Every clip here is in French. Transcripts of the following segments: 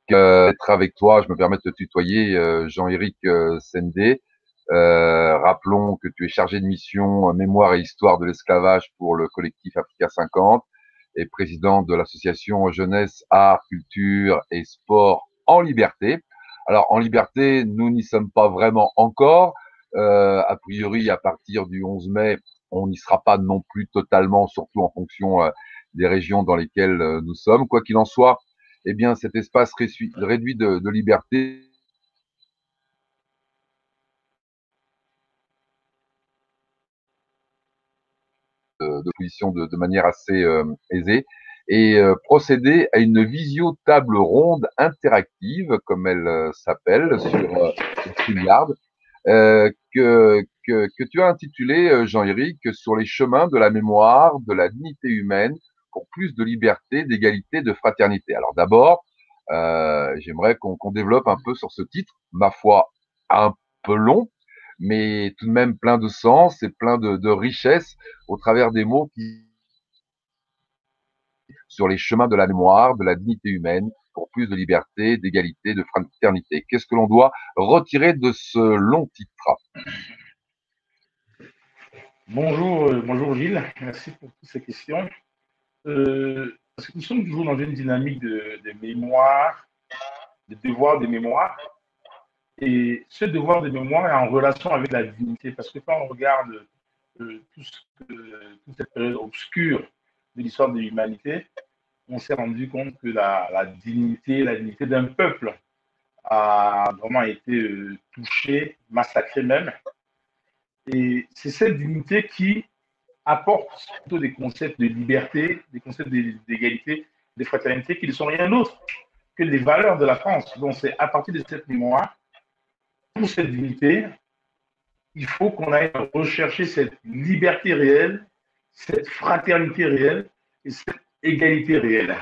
d'être avec toi. Je me permets de te tutoyer, Jean-Éric Sendé. Rappelons que tu es chargé de mission mémoire et histoire de l'esclavage pour le collectif Africa 50 et président de l'association Jeunesse, Art, Culture et Sport en Liberté. Alors, en liberté, nous n'y sommes pas vraiment encore. A priori, à partir du 11 mai, on n'y sera pas non plus totalement, surtout en fonction des régions dans lesquelles nous sommes. Quoi qu'il en soit, eh bien, cet espace réduit de liberté de position de manière assez aisée et procéder à une visio table ronde interactive, comme elle s'appelle, sur StreamYard, que tu as intitulé, Jean-Éric, sur les chemins de la mémoire, de la dignité humaine, pour plus de liberté, d'égalité, de fraternité. Alors d'abord, j'aimerais qu'on développe un peu sur ce titre, ma foi, un peu long, mais tout de même plein de sens et plein de richesse au travers des mots qui sur les chemins de la mémoire, de la dignité humaine, pour plus de liberté, d'égalité, de fraternité. Qu'est-ce que l'on doit retirer de ce long titre? Bonjour Gilles, merci pour toutes ces questions. Parce que nous sommes toujours dans une dynamique de mémoire, de devoir de mémoire, et ce devoir de mémoire est en relation avec la dignité, parce que quand on regarde toute cette période obscure de l'histoire de l'humanité, on s'est rendu compte que la dignité d'un peuple a vraiment été touchée, massacrée même, et c'est cette dignité qui apporte plutôt des concepts de liberté, des concepts d'égalité, de fraternité qui ne sont rien d'autre que les valeurs de la France. Donc c'est à partir de cette mémoire, pour cette dignité, il faut qu'on aille rechercher cette liberté réelle, cette fraternité réelle et cette égalité réelle.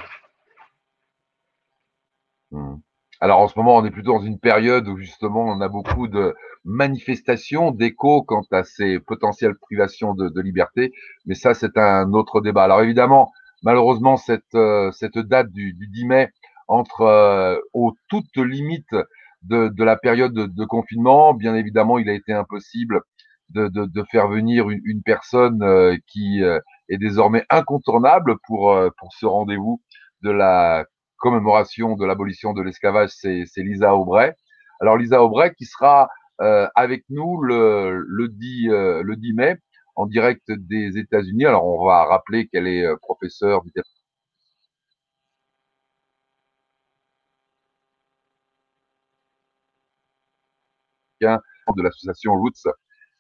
Alors en ce moment, on est plutôt dans une période où justement on a beaucoup de manifestations, d'échos quant à ces potentielles privations de liberté, mais ça c'est un autre débat. Alors évidemment, malheureusement, cette date du 10 mai entre aux toutes limites de la période de confinement, bien évidemment, il a été impossible de faire venir une personne qui est désormais incontournable pour ce rendez-vous de la commémoration de l'abolition de l'esclavage, c'est Lisa Aubray. Alors Lisa Aubray qui sera avec nous le 10 mai en direct des États-Unis. Alors on va rappeler qu'elle est professeure du de l'association Roots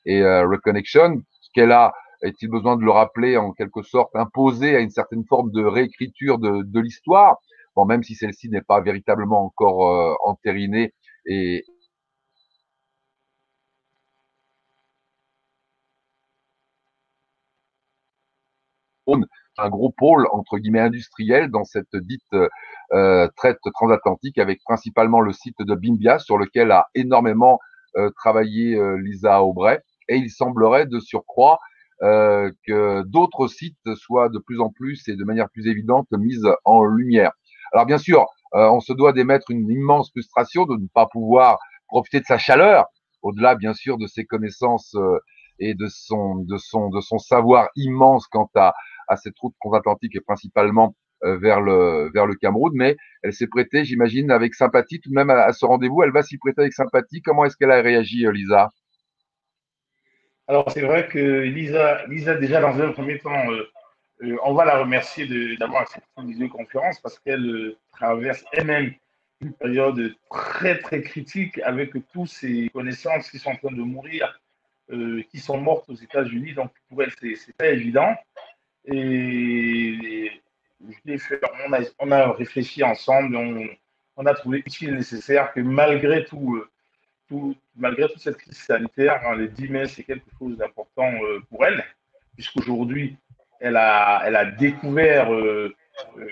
et Reconnection, qu'elle a, est-il besoin de le rappeler, en quelque sorte imposé à une certaine forme de réécriture de l'histoire, bon, même si celle-ci n'est pas véritablement encore entérinée et un gros pôle entre guillemets industriel dans cette dite traite transatlantique, avec principalement le site de Bimbia sur lequel a énormément travaillé Lisa Aubray, et il semblerait de surcroît que d'autres sites soient de plus en plus et de manière plus évidente mises en lumière. Alors bien sûr, on se doit d'émettre une immense frustration de ne pas pouvoir profiter de sa chaleur, au-delà bien sûr de ses connaissances et de son savoir immense quant à cette route transatlantique et principalement vers le Cameroun, mais elle s'est prêtée, j'imagine, avec sympathie tout de même à ce rendez-vous. Elle va s'y prêter avec sympathie. Comment est-ce qu'elle a réagi, Lisa? Alors c'est vrai que Lisa déjà dans un premier temps, on va la remercier d'avoir accepté une visioconférence parce qu'elle traverse elle-même une période très très critique avec tous ses connaissances qui sont en train de mourir, qui sont mortes aux États-Unis. Donc pour elle, c'est pas évident. Et on a réfléchi ensemble, on a trouvé utile et nécessaire que malgré toute cette crise sanitaire, hein, le 10 mai, c'est quelque chose d'important pour elle, puisqu'aujourd'hui, elle a découvert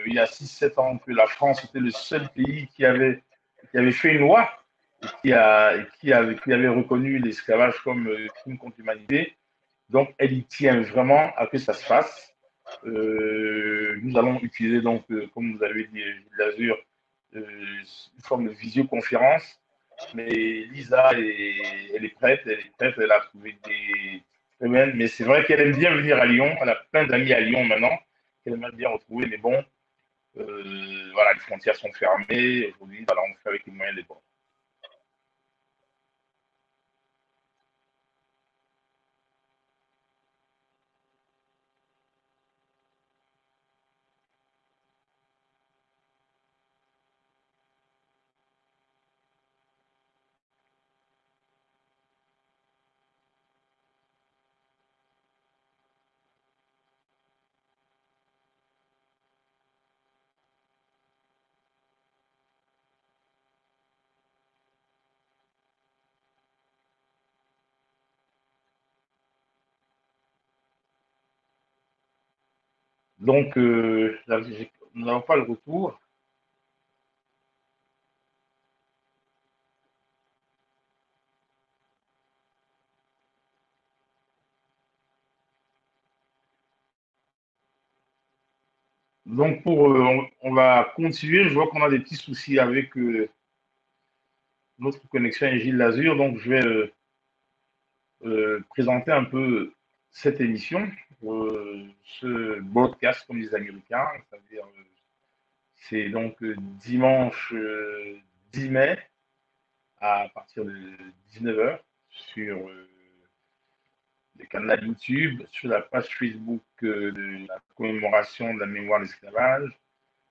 il y a 6 7 ans que la France était le seul pays qui avait fait une loi et qui avait reconnu l'esclavage comme crime contre l'humanité. Donc, elle y tient vraiment à que ça se fasse. Nous allons utiliser donc, comme vous avez dit, Gilles Lazure, une forme de visioconférence. Mais Lisa, elle est prête, elle a trouvé des semaines. Mais c'est vrai qu'elle aime bien venir à Lyon. Elle a plein d'amis à Lyon maintenant qu'elle aimerait bien retrouver. Mais bon, voilà, les frontières sont fermées. Aujourd'hui, voilà, on fait avec les moyens des bords. Donc, nous n'avons pas le retour. Donc, on va continuer. Je vois qu'on a des petits soucis avec notre connexion Gilles Lazure. Donc, je vais présenter un peu cette émission, ce broadcast, comme les Américains. C'est-à-dire, c'est donc dimanche 10 mai à partir de 19h sur le canal YouTube, sur la page Facebook de la commémoration de la mémoire de l'esclavage,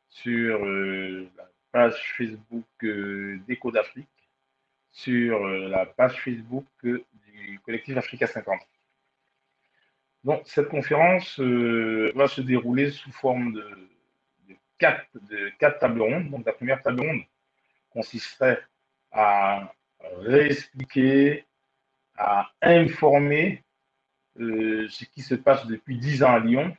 sur la page Facebook d'Écho d'Afrique, sur la page Facebook du collectif Africa 50. Donc, cette conférence va se dérouler sous forme de quatre tables rondes. Donc, la première table ronde consisterait à réexpliquer, à informer ce qui se passe depuis 10 ans à Lyon,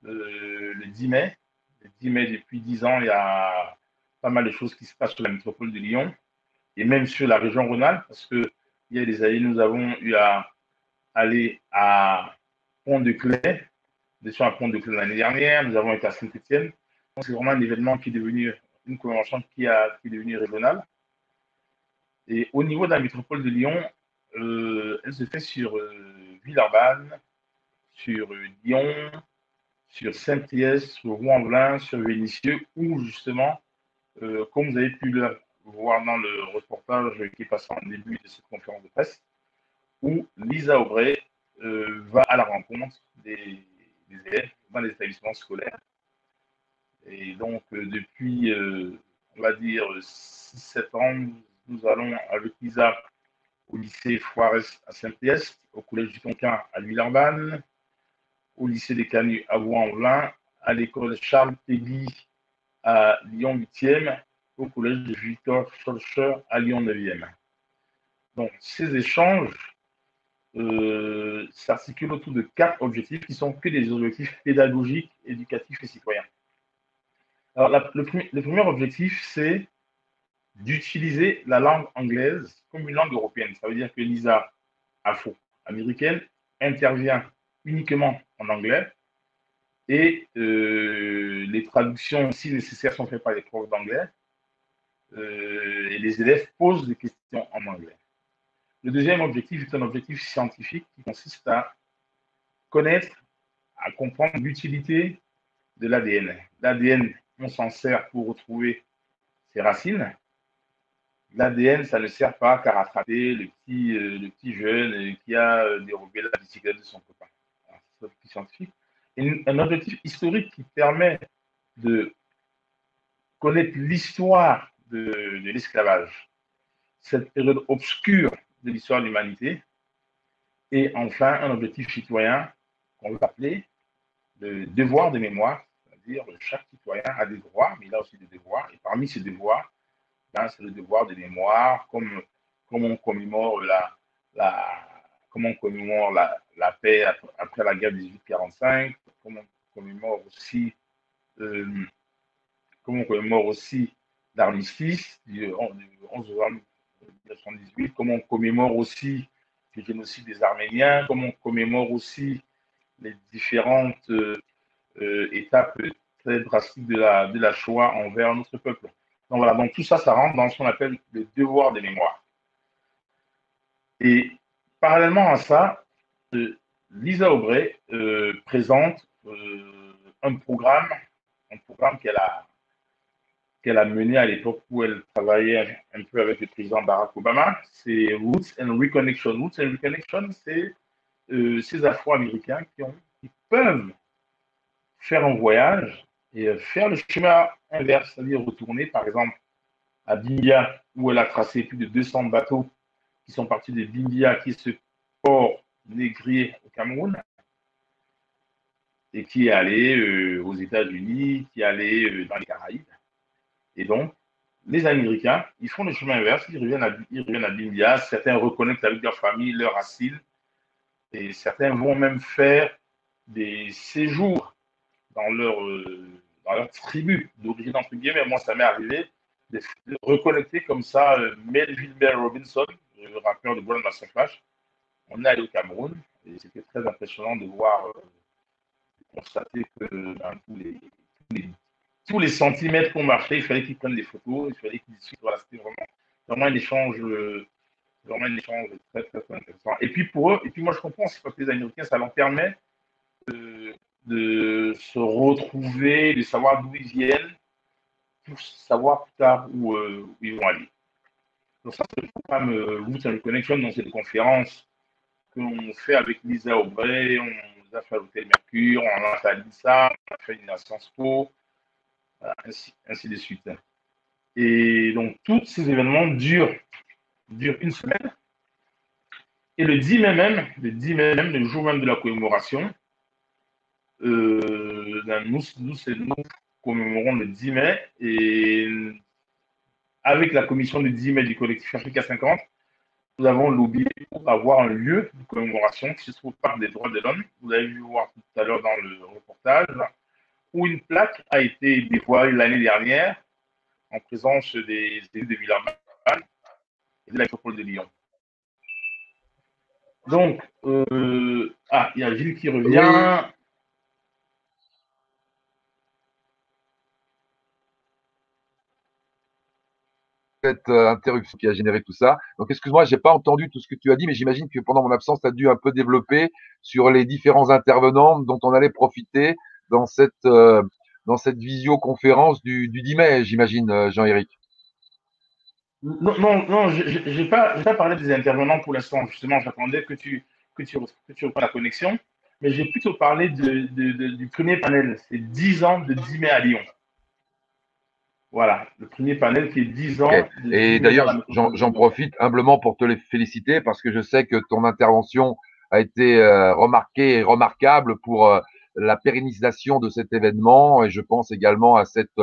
le 10 mai. Le 10 mai, depuis 10 ans, il y a pas mal de choses qui se passent sur la métropole de Lyon et même sur la région Rhône-Alpes, parce que il y a des années, nous avons eu à aller à Pont-de-Claix, nous étions à Pont-de-Claix l'année dernière, nous avons été à Saint-Étienne. Donc, c'est vraiment un événement qui est devenu une commémoration qui est devenue régionale. Et au niveau de la métropole de Lyon, elle se fait sur Villeurbanne, sur Lyon, sur Saint-Priest, sur Rouen-Velin, sur Vénissieux, où justement, comme vous avez pu le voir dans le reportage qui est passé en début de cette conférence de presse, où Lisa Aubray va à la rencontre des élèves dans les établissements scolaires. Et donc, depuis, on va dire, 6-7 ans, nous allons avec Lisa au lycée Foires à Saint-Priest, au collège du Tonkin à Villeurbanne, au lycée des Canuts à Rouen-en-Velin, à l'école Charles Péguy à Lyon 8e, au collège de Victor Schulcher à Lyon 9e. Donc, ces échanges s'articulent autour de 4 objectifs qui sont que des objectifs pédagogiques, éducatifs et citoyens. Alors, le premier objectif, c'est d'utiliser la langue anglaise comme une langue européenne. Ça veut dire que Lisa, afro-américaine, intervient uniquement en anglais et les traductions, si nécessaire, sont faites par les profs d'anglais et les élèves posent des questions en anglais. Le deuxième objectif est un objectif scientifique qui consiste à connaître, à comprendre l'utilité de l'ADN. L'ADN, on s'en sert pour retrouver ses racines. L'ADN, ça ne sert pas qu'à rattraper le petit jeune qui a dérobé la bicyclette de son copain. C'est un objectif scientifique. Et un objectif historique qui permet de connaître l'histoire de l'esclavage, cette période obscure de l'histoire de l'humanité. Et enfin, un objectif citoyen qu'on veut appeler le devoir de mémoire, c'est-à-dire que chaque citoyen a des droits, mais il a aussi des devoirs. Et parmi ces devoirs, ben, c'est le devoir de mémoire, comme on commémore comment on commémore la paix après la guerre de 1845, comme on commémore aussi, l'armistice du 11 novembre 1918, comme on commémore aussi le génocide des Arméniens, comme on commémore aussi les différentes étapes très drastiques de la Shoah envers notre peuple. Donc voilà, donc tout ça, ça rentre dans ce qu'on appelle le devoir de mémoire. Et parallèlement à ça, Lisa Aubray présente un programme qu'elle a mené à l'époque où elle travaillait un peu avec le président Barack Obama. C'est Roots and Reconnection. Roots and Reconnection, c'est ces Afro-Américains qui peuvent faire un voyage et faire le chemin inverse, c'est-à-dire retourner, par exemple, à Bimbia, où elle a tracé plus de 200 bateaux qui sont partis de Bimbia, qui est ce port négrier au Cameroun, et qui est allé aux États-Unis, qui est allé dans les Caraïbes. Et donc, les Américains, ils font le chemin inverse, ils reviennent à Bimbia, certains reconnectent avec leur famille, leurs racines, et certains vont même faire des séjours dans leur tribu d'origine, entre guillemets. Moi, ça m'est arrivé de reconnecter comme ça Melville Mel Robinson, le rappeur de Brown Master Flash. On est allé au Cameroun et c'était très impressionnant de voir, de constater que dans tous les centimètres qu'on marchait, il fallait qu'ils prennent des photos, il fallait qu'ils discutent. Voilà, c'était vraiment un échange très, très, très intéressant. Et puis pour eux, et puis moi je comprends, c'est parce que les Américains, ça leur permet de se retrouver, de savoir d'où ils viennent, pour savoir plus tard où ils vont aller. Donc ça, c'est le programme Roots and Connection, donc c'est des conférences qu'on fait avec Lisa Aubray, on a fait à l'Hôtel Mercure, on a fait à l'INSA, on a fait une à Sciences Po, ainsi de suite. Et donc tous ces événements durent une semaine. Et le 10 mai même, le jour même de la commémoration, nous commémorons le 10 mai et avec la commission du 10 mai du collectif Africa 50, nous avons lobbyé pour avoir un lieu de commémoration qui se trouve au Parc des droits de l'homme. Vous avez vu voir tout à l'heure dans le reportage, où une plaque a été dévoilée l'année dernière en présence des élus de Villeurbanne et de la métropole de Lyon. Donc, il y a Gilles qui revient. Oui. Cette interruption qui a généré tout ça. Donc, excuse-moi, j'ai pas entendu tout ce que tu as dit, mais j'imagine que pendant mon absence, tu as dû un peu développer sur les différents intervenants dont on allait profiter dans cette visioconférence du 10 mai, j'imagine, Jean-Éric. Non, j'ai pas parlé des intervenants pour l'instant. Justement, j'attendais que tu reprennes la connexion. Mais j'ai plutôt parlé du premier panel. C'est 10 ans de 10 mai à Lyon. Voilà, le premier panel qui est 10 ans. Okay. Et d'ailleurs, j'en profite humblement pour te les féliciter parce que je sais que ton intervention a été remarquée et remarquable pour la pérennisation de cet événement et je pense également à cette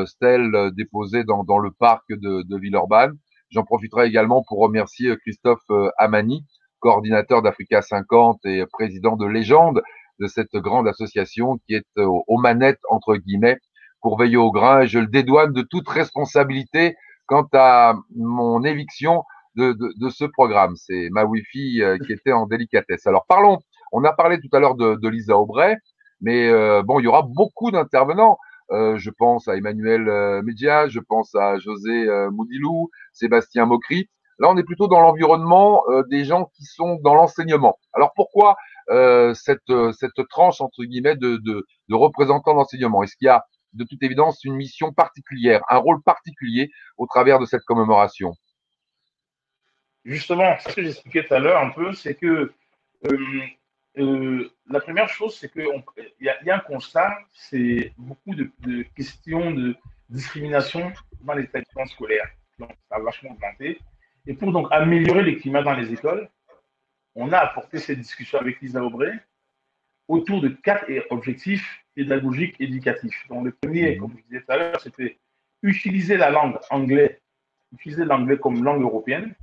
stèle déposée dans le parc de Villeurbanne. J'en profiterai également pour remercier Christophe Amani, coordinateur d'Africa 50 et président de Légende de cette grande association qui est aux manettes, entre guillemets, pour veiller au grain. Et je le dédouane de toute responsabilité quant à mon éviction de ce programme. C'est ma Wi-Fi qui était en délicatesse. Alors parlons, on a parlé tout à l'heure de Lisa Aubray, mais bon, il y aura beaucoup d'intervenants. Je pense à Emmanuel Média, je pense à José Moudilou, Sébastien Mocry. Là, on est plutôt dans l'environnement des gens qui sont dans l'enseignement. Alors pourquoi cette tranche entre guillemets de représentants d'enseignement? Est-ce qu'il y a de toute évidence une mission particulière, un rôle particulier au travers de cette commémoration? Justement, ce que j'expliquais tout à l'heure un peu, c'est que la première chose, c'est qu'il y a un constat, c'est beaucoup de questions de discrimination dans les établissements scolaires. Donc, ça a vachement augmenté. Et pour donc améliorer le climat dans les écoles, on a apporté cette discussion avec Lisa Aubray autour de 4 objectifs pédagogiques éducatifs. Donc, le premier, comme je disais tout à l'heure, c'était utiliser la langue anglaise, utiliser l'anglais comme langue européenne.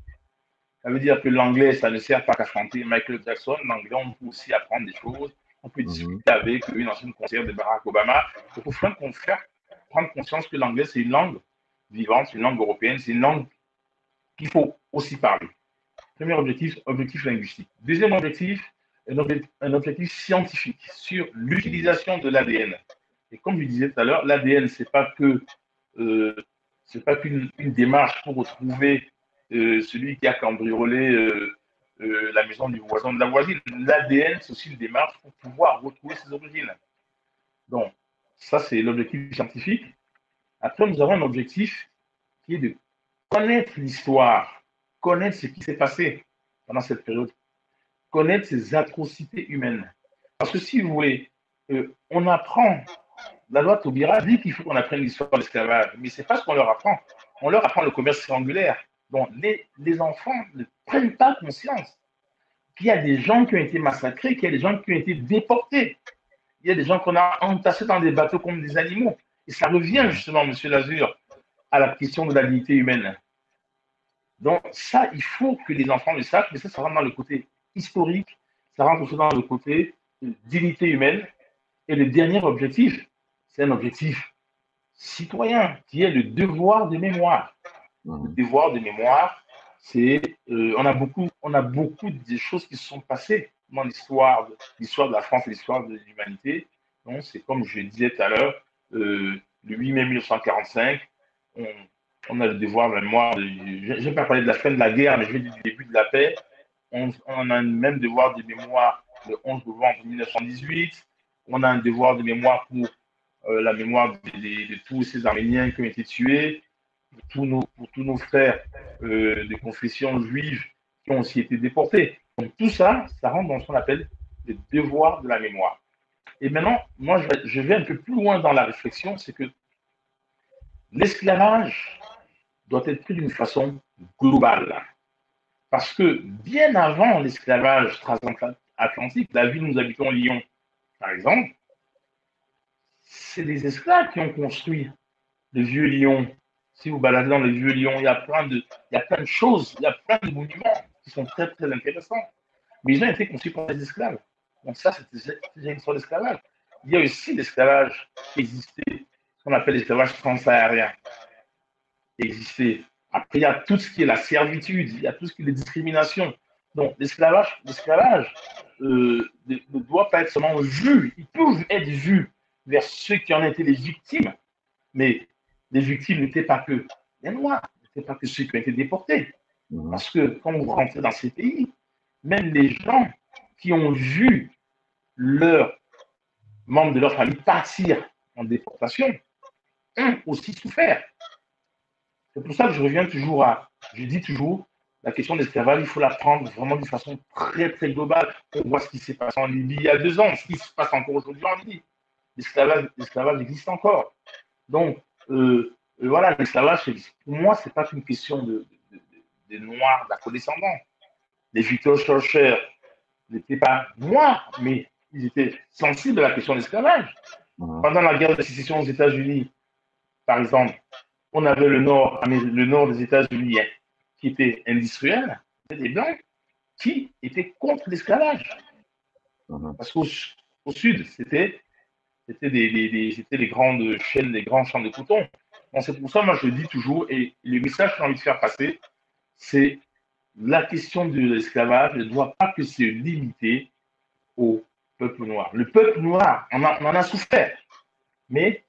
Ça veut dire que l'anglais, ça ne sert pas qu'à chanter Michael Jackson. L'anglais, on peut aussi apprendre des choses. On peut discuter avec une ancienne conseillère de Barack Obama. Il faut prendre conscience que l'anglais, c'est une langue vivante, c'est une langue européenne, c'est une langue qu'il faut aussi parler. Premier objectif, objectif linguistique. Deuxième objectif, un objectif scientifique sur l'utilisation de l'ADN. Et comme je disais tout à l'heure, l'ADN, ce n'est pas que c'est pas qu'une démarche pour retrouver celui qui a cambriolé la maison du voisin de la voisine. L'ADN, c'est aussi une démarche pour pouvoir retrouver ses origines. Donc, ça, c'est l'objectif scientifique. Après, nous avons un objectif qui est de connaître l'histoire, connaître ce qui s'est passé pendant cette période, connaître ces atrocités humaines. Parce que si vous voulez, on apprend, la loi Taubira dit qu'il faut qu'on apprenne l'histoire de l'esclavage, mais ce n'est pas ce qu'on leur apprend. On leur apprend le commerce triangulaire. Donc, les enfants ne prennent pas conscience qu'il y a des gens qui ont été massacrés, qu'il y a des gens qui ont été déportés. Il y a des gens qu'on a entassés dans des bateaux comme des animaux. Et ça revient justement, Monsieur Lazur, à la question de la dignité humaine. Donc ça, il faut que les enfants le sachent, mais ça rentre dans le côté historique, ça rentre aussi dans le côté dignité humaine. Et le dernier objectif, c'est un objectif citoyen, qui est le devoir de mémoire. Le devoir de mémoire, c'est on a beaucoup de choses qui se sont passées dans l'histoire de la France et l'histoire de l'humanité. Donc c'est comme je disais tout à l'heure, le 8 mai 1945, on a le devoir de mémoire. Je ne vais pas parler de la fin de la guerre, mais je vais dire du début de la paix. On a un même devoir de mémoire le 11 novembre 1918. On a un devoir de mémoire pour la mémoire de tous ces Arméniens qui ont été tués, pour tous nos frères de confession juive qui ont aussi été déportés. Donc tout ça, ça rentre dans ce qu'on appelle le devoir de la mémoire. Et maintenant, moi, je vais un peu plus loin dans la réflexion, c'est que l'esclavage doit être pris d'une façon globale. Parce que bien avant l'esclavage transatlantique, la ville où nous habitons, Lyon, par exemple, c'est des esclaves qui ont construit le vieux Lyon. Si vous baladez dans le vieux Lyon, il y a plein de choses, il y a plein de monuments qui sont très, très intéressants. Mais ils ont été construits par des esclaves. Donc ça, c'est déjà une sorte d'esclavage. Il y a aussi l'esclavage qui existait, ce qu'on appelle l'esclavage transaérien, qui existait. Après, il y a tout ce qui est la servitude, il y a tout ce qui est les discriminations. Donc, l'esclavage ne doit pas être seulement vu. Il peut être vu vers ceux qui en étaient les victimes, mais les victimes n'étaient pas que les Noirs, n'étaient pas que ceux qui ont été déportés. Parce que quand vous rentrez dans ces pays, même les gens qui ont vu leurs membres de leur famille partir en déportation ont aussi souffert. C'est pour ça que je reviens toujours je dis toujours, la question de l'esclavage, il faut la prendre vraiment d'une façon très, très globale. On voit ce qui s'est passé en Libye il y a 2 ans, ce qui se passe encore aujourd'hui en Libye. L'esclavage existe encore. Donc, voilà, l'esclavage, pour moi, ce n'est pas une question de noirs, d'afro-descendants. Les Victor Schorcher n'étaient pas noirs, mais ils étaient sensibles à la question de l'esclavage. Pendant la guerre de sécession aux États-Unis, par exemple, on avait le nord des États-Unis qui était industriel, c'était des blancs qui étaient contre l'esclavage. Parce qu'au sud, c'était les grandes chaînes, les grands champs de coton. Donc c'est pour ça, moi, je dis toujours, et le message que j'ai envie de faire passer, c'est la question de l'esclavage ne doit pas que se limiter au peuple noir. Le peuple noir, on en a souffert, mais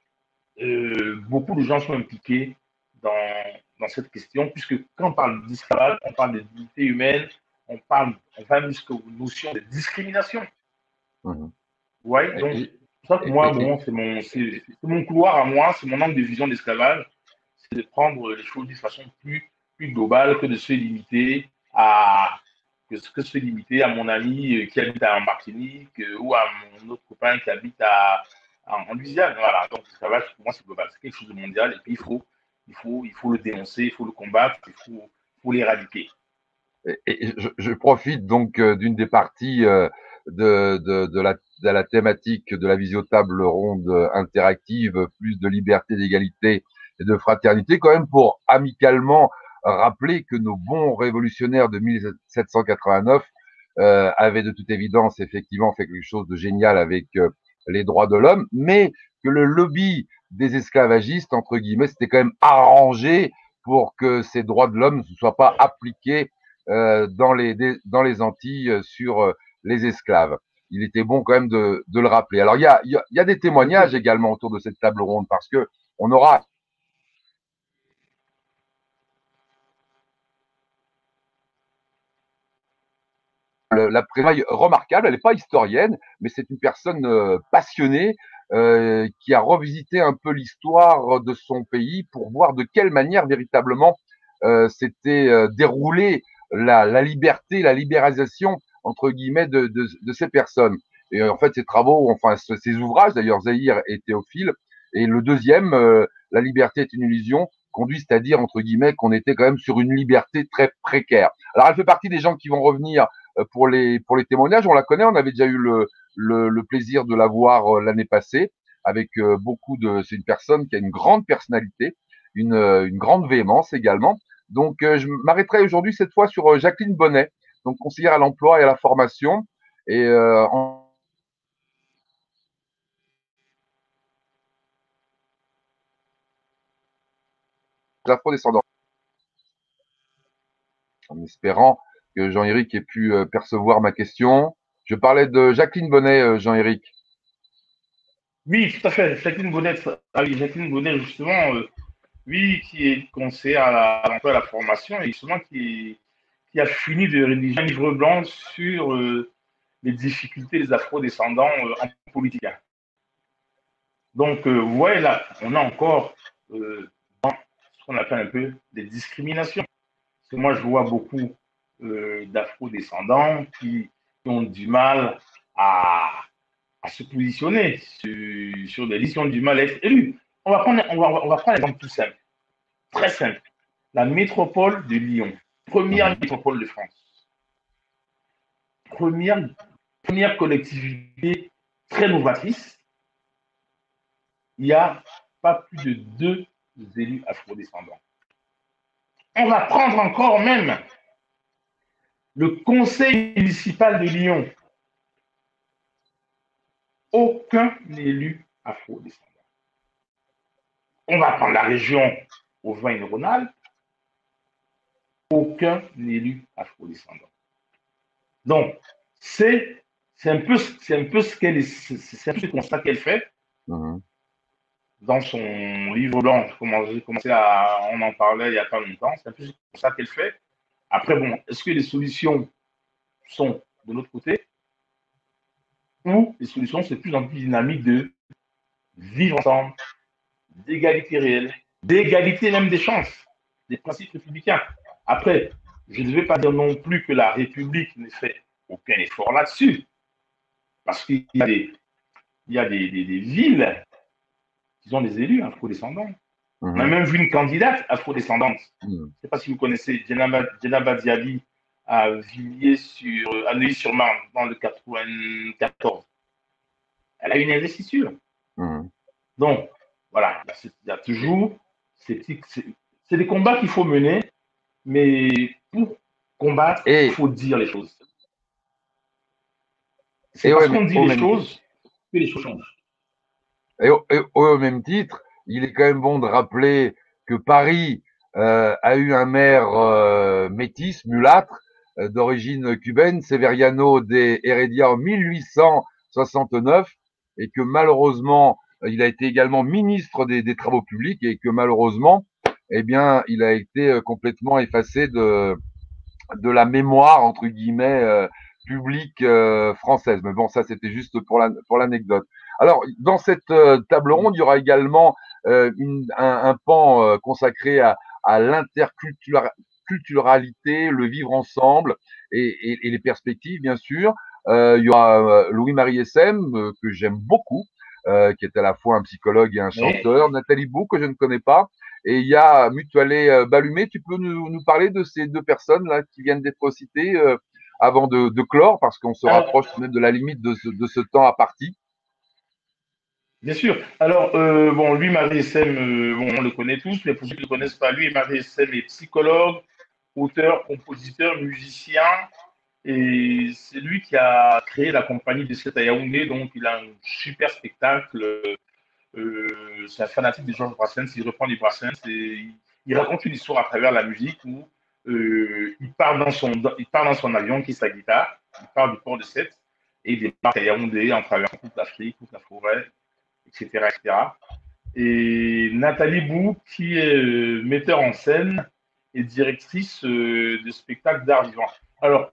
beaucoup de gens sont impliqués dans cette question, puisque quand on parle d'esclavage, on parle de dignité humaine, on va jusqu'aux notions de discrimination. Ouais, donc, c'est pour ça que moi, bon, c'est mon couloir à moi, c'est mon angle de vision de l'esclavage, c'est de prendre les choses d'une façon plus globale que de se limiter à mon ami qui habite en Martinique ou à mon autre copain qui habite en Louisiane. Voilà, donc l'esclavage, pour moi, c'est global, c'est quelque chose de mondial et puis il faut le dénoncer, il faut le combattre, il faut l'éradiquer. Et je profite donc d'une des parties de la thématique de la visio-table ronde interactive, plus de liberté, d'égalité et de fraternité, quand même pour amicalement rappeler que nos bons révolutionnaires de 1789 avaient de toute évidence effectivement fait quelque chose de génial avec les droits de l'homme, mais que le lobby des esclavagistes, entre guillemets, s'était quand même arrangé pour que ces droits de l'homme ne soient pas appliqués dans les Antilles sur les esclaves. Il était bon quand même de le rappeler. Alors il y a des témoignages également autour de cette table ronde parce que on aura la présence remarquable. Elle n'est pas historienne, mais c'est une personne passionnée qui a revisité un peu l'histoire de son pays pour voir de quelle manière véritablement s'était déroulée la liberté, la libéralisation entre guillemets de ces personnes. Et en fait, ces travaux, enfin ces ouvrages, d'ailleurs Zahir et Théophile, et le deuxième, La liberté est une illusion, conduisent à dire entre guillemets qu'on était quand même sur une liberté très précaire. Alors elle fait partie des gens qui vont revenir pour les témoignages. On la connaît, on avait déjà eu le plaisir de la voir l'année passée avec beaucoup de. C'est une personne qui a une grande personnalité, une grande véhémence également. Donc je m'arrêterai aujourd'hui cette fois sur Jacqueline Bonnet, donc conseillère à l'emploi et à la formation et en afro-descendants. En espérant que Jean-Éric ait pu percevoir ma question. Je parlais de Jacqueline Bonnet, Jean-Éric. Oui, tout à fait. Jacqueline Bonnet, ah oui, Jacqueline Bonnet, justement, oui, qui est conseillère à l'emploi et à la formation, et justement qui a fini de rédiger un livre blanc sur les difficultés des afro-descendants en politique. Donc, vous voyez là, on a encore ce qu'on appelle un peu des discriminations. Parce que moi, je vois beaucoup d'afro-descendants qui ont du mal à se positionner sur des listes, qui ont du mal à être élus. On va prendre un exemple tout simple, très simple. La métropole de Lyon, première métropole de France, première, première collectivité très novatrice, il n'y a pas plus de 2 élus afro-descendants. On va prendre encore même le conseil municipal de Lyon. Aucun élu afro-descendant. On va prendre la région Auvergne-Rhône-Alpes. Aucun élu afro-descendant. Donc, c'est un peu ce qu'elle c'est un peu ce constat qu'elle fait dans son livre blanc. J'ai commencé à, on en parlait il n'y a pas longtemps. C'est un peu ce constat qu'elle fait. Après, bon, est-ce que les solutions sont de l'autre côté ou les solutions, c'est plus en plus dynamique de vivre ensemble, d'égalité réelle, d'égalité même des chances, des principes républicains. Après, je ne vais pas dire non plus que la République ne fait aucun effort là-dessus, parce qu'il y a des villes qui ont des élus afro-descendants. On a même vu une candidate afro-descendante. Je ne sais pas si vous connaissez Djenaba Diaby à Villiers à Neuilly-sur-Marne dans le 94. Elle a une investiture. Donc, voilà, il y a toujours c'est des combats qu'il faut mener, mais pour combattre, il faut dire les choses. C'est parce qu'on dit les choses que les choses changent. Et au même titre, il est quand même bon de rappeler que Paris a eu un maire métis, mulâtre, d'origine cubaine, Severiano de Heredia en 1869, et que malheureusement, il a été également ministre des Travaux publics, et que malheureusement, eh bien, il a été complètement effacé de la mémoire, entre guillemets, publique française. Mais bon, ça, c'était juste pour l'anecdote. Alors, dans cette table ronde, il y aura également un pan consacré à l'interculturalité, le vivre ensemble et les perspectives, bien sûr. Il y aura Louis-Marie Essem, que j'aime beaucoup, qui est à la fois un psychologue et un chanteur. Nathalie Bou, que je ne connais pas. Et il y a Mutualé Balumé. Tu peux nous parler de ces deux personnes là qui viennent d'être citées avant de clore, parce qu'on se rapproche même de la limite de ce temps à partie. Bien sûr. Alors, bon, lui, Marie Essem, bon, on le connaît tous, mais pour ceux qui ne le connaissent pas, lui, Marie Essem est psychologue, auteur, compositeur, musicien, et c'est lui qui a créé la compagnie des Sept à Yaoundé, donc il a un super spectacle. C'est un fanatique de Georges Brassens, il reprend des Brassens et il raconte une histoire à travers la musique où il part dans son avion qui est sa guitare, il part du port de Sète et il débarque à Yaoundé en traversant toute l'Afrique, toute la forêt, etc., etc. Et Nathalie Bou, qui est metteur en scène et directrice de spectacles d'art vivant. Alors,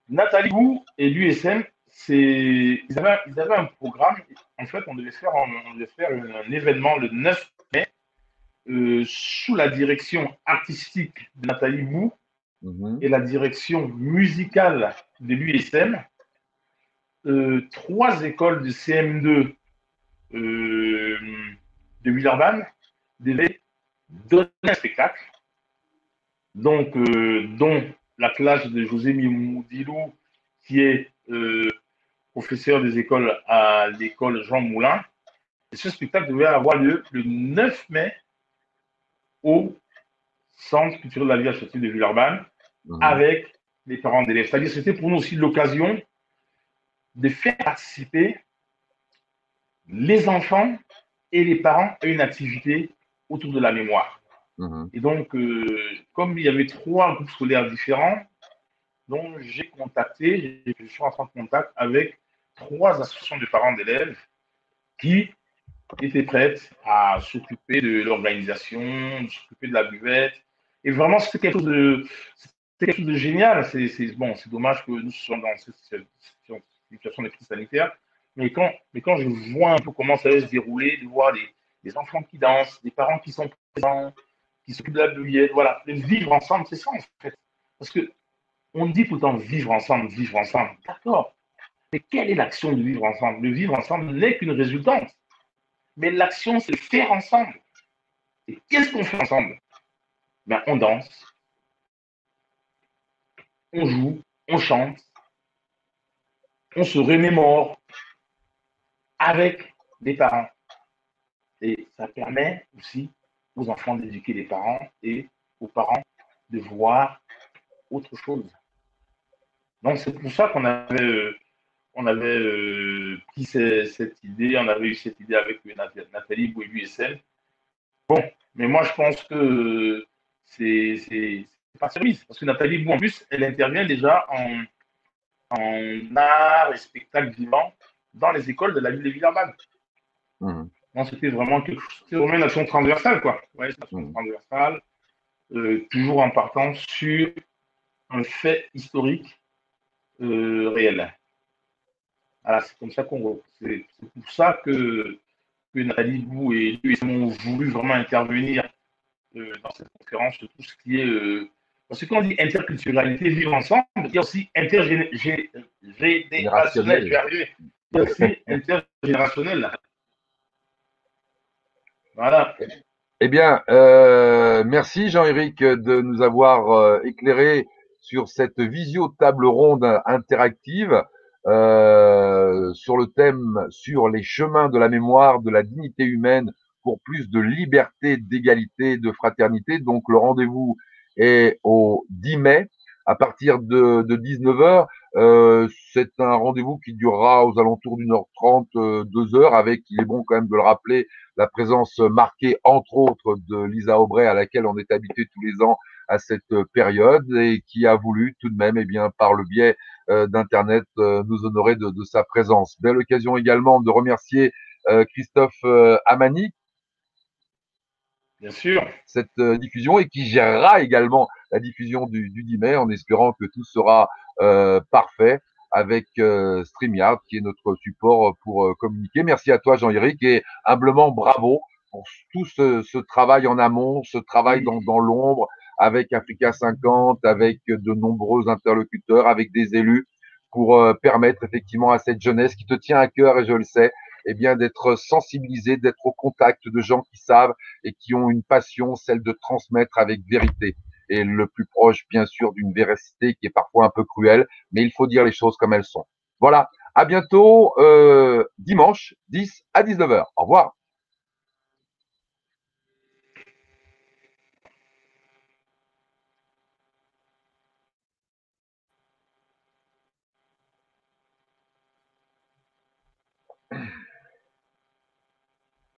Nathalie Bou et l'USM, ils avaient un programme. En fait, on devait faire un événement le 9 mai sous la direction artistique de Nathalie Bou et la direction musicale de l'USM. Trois écoles de CM2 de Villeurbanne devaient donner un spectacle, donc, dont la classe de José Mimoudilou, qui est professeur des écoles à l'école Jean Moulin. Et ce spectacle devait avoir lieu le 9 mai au Centre culturel de la vie associative de Villeurbanne avec les parents d'élèves. C'est-à-dire que c'était pour nous aussi l'occasion de faire participer les enfants et les parents à une activité autour de la mémoire. Et donc, comme il y avait trois groupes scolaires différents, donc j'ai contacté, je suis rentré en contact avec trois associations de parents d'élèves qui étaient prêtes à s'occuper de l'organisation, de s'occuper de la buvette. Et vraiment, c'était quelque chose de génial. Bon, c'est dommage que nous soyons dans cette situation de crise sanitaire. Mais quand je vois un peu comment ça va se dérouler, de voir les enfants qui dansent, des parents qui sont présents, qui s'occupent de la buvette, voilà, de vivre ensemble, c'est ça en fait. Parce que on dit tout le temps vivre ensemble, d'accord. Mais quelle est l'action de vivre ensemble? Le vivre ensemble n'est qu'une résultante. Mais l'action, c'est faire ensemble. Et qu'est-ce qu'on fait ensemble? Ben, on danse, on joue, on chante, on se remémore avec des parents. Et ça permet aussi aux enfants d'éduquer les parents et aux parents de voir autre chose. Donc c'est pour ça on avait pris cette idée, on avait eu cette idée avec Nathalie Bouébu et Sel. Bon, mais moi je pense que c'est pas service, parce que Nathalie Bou en plus, elle intervient déjà en art et spectacle vivant dans les écoles de la ville de Villeurbanne. Donc c'était vraiment une action transversale, quoi. Ouais, une action transversale, toujours en partant sur un fait historique réel. Voilà, c'est comme ça c'est pour ça que Nathalie Bou et lui ont voulu vraiment intervenir dans cette conférence sur tout ce qui est. Parce que quand on dit interculturalité, vivre ensemble, il y a aussi intergénérationnel, je vais arriver. Il y a aussi intergénérationnel. Voilà. Eh bien, merci Jean-Éric de nous avoir éclairé sur cette visio-table ronde interactive sur le thème sur les chemins de la mémoire, de la dignité humaine pour plus de liberté, d'égalité, de fraternité. Donc le rendez-vous est au 10 mai à partir de 19h. C'est un rendez-vous qui durera aux alentours d'1h30, 2h, avec, il est bon quand même de le rappeler, la présence marquée, entre autres, de Lisa Aubray, à laquelle on est habitué tous les ans à cette période, et qui a voulu tout de même, eh bien, par le biais d'Internet, nous honorer de sa présence. Belle occasion également de remercier Christophe Amani, bien sûr, cette diffusion, et qui gérera également la diffusion du 10 mai, en espérant que tout sera parfait avec StreamYard, qui est notre support pour communiquer. Merci à toi, Jean-Éric, et humblement bravo pour tout ce travail en amont, ce travail dans l'ombre, avec Africa 50, avec de nombreux interlocuteurs, avec des élus, pour permettre effectivement à cette jeunesse qui te tient à cœur, et je le sais, eh bien, d'être sensibilisé, d'être au contact de gens qui savent et qui ont une passion, celle de transmettre avec vérité, et le plus proche, bien sûr, d'une véracité qui est parfois un peu cruelle, mais il faut dire les choses comme elles sont. Voilà, à bientôt dimanche 10 à 19h. Au revoir.